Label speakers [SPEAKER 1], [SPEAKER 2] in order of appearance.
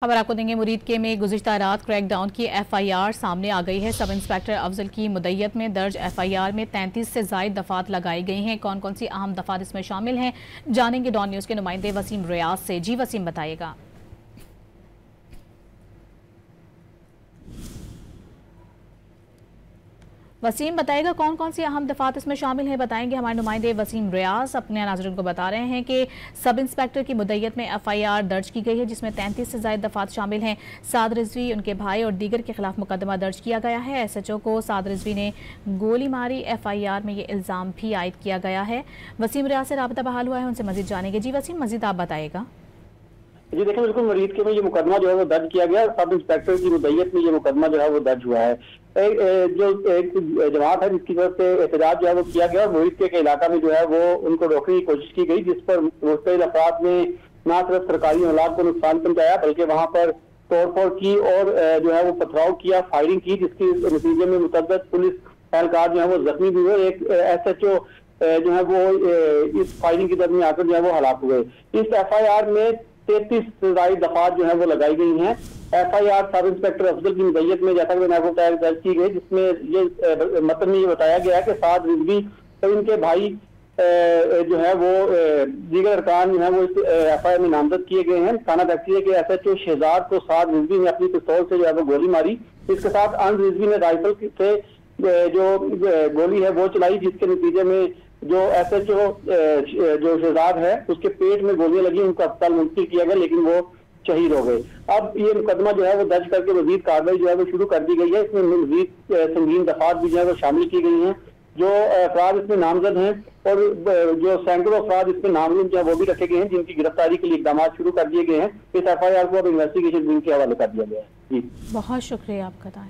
[SPEAKER 1] खबर आपको देंगे मुरीद के में गुज़िश्ता रात क्रैकडाउन की एफआईआर सामने आ गई है। सब इंस्पेक्टर अफजल की मुद्दत में दर्ज एफआईआर में 33 से ज़ायद दफात लगाई गई हैं। कौन कौन सी अहम दफात इसमें शामिल हैं, जानेंगे डॉन न्यूज़ के नुमाइंदे वसीम रियाज से। जी वसीम, बताइएगा। वसीम बताएगा कौन कौन सी अहम दफात इसमें शामिल हैं, बताएंगे हमारे नुमाइंदे वसीम रियाज। अपने नाज़रीन को बता रहे हैं कि सब इंस्पेक्टर की मुद्दत में एफआईआर दर्ज की गई है, जिसमें 33 से ज़ायद दफात शामिल हैं। साद रिजवी, उनके भाई और दीगर के खिलाफ मुकदमा दर्ज किया गया है। एसएचओ को साद रिजवी ने गोली मारी, एफआईआर में ये इल्ज़ाम भी आयद किया गया है। वसीम रियाज से राबता बहाल हुआ है, उनसे मजीद जानेंगे। जी वसीम, मजीद आप बताएगा।
[SPEAKER 2] जी देखिए, बिल्कुल मुरीद के में ये मुकदमा जो है वो दर्ज किया गया। सब इंस्पेक्टर की मुद्दत में ये मुकदमा जो है वो दर्ज हुआ है। जो एक जमात है जिसकी तरफ से एहतजाज जो है वो किया गया और मुरीद के इलाका में जो है वो उनको रोकने की कोशिश की गई, जिस पर मुस्तकिल अफराद ने न सिर्फ सरकारी अमलाक को नुकसान पहुंचाया बल्कि वहां पर तोड़फोड़ की और जो है वो पथराव किया, फायरिंग की, जिसके नतीजे में मुतअद्दिद पुलिस एहलकार जो है वो जख्मी भी हुए। एक एसएचओ जो है वो इस फायरिंग के दरमियान आकर जो है वो हलाक हुए। इस एफआईआर में 33 से ज़ायद दफात जो है वो लगाई गई हैं। एफआईआर सब इंस्पेक्टर अफजल की मुद्दत में, जैसा कि मैंने आपको बताया, दर्ज की गई, जिसमें ये मतलब में ये बताया गया है कि साद रिजवी और इनके भाई जो है वो दीगर अरकान जो है वो इस एफआईआर में नामजद किए गए हैं। थाना तहसील के एसएचओ शहजाद को साद रिजवी ने अपनी पिस्तौल से जो है वो गोली मारी। इसके साथ अन रिजवी ने राइफल से जो गोली है वो चलाई, जिसके नतीजे में जो एसएचओ जो शहजाद है उसके पेट में गोलियां लगी, उनको अस्पताल मुंतकिल किया गया, लेकिन वो शहीद हो गए। अब ये मुकदमा जो है वो दर्ज करके मजीद कार्रवाई जो है वो शुरू कर दी गई है। इसमें मजीद संगीन दफात भी जो है वो शामिल की गई हैं। जो अफराद इसमें नामजद हैं और जो सैकड़ों अफराद इसमें नामजद जो है वो भी रखे गए हैं, जिनकी गिरफ्तारी के लिए इकदाम शुरू कर दिए गए हैं। इस एफआईआर को अब इन्वेस्टिगेशन विंग के हवाले कर दिया गया है। जी,
[SPEAKER 1] बहुत शुक्रिया आपका।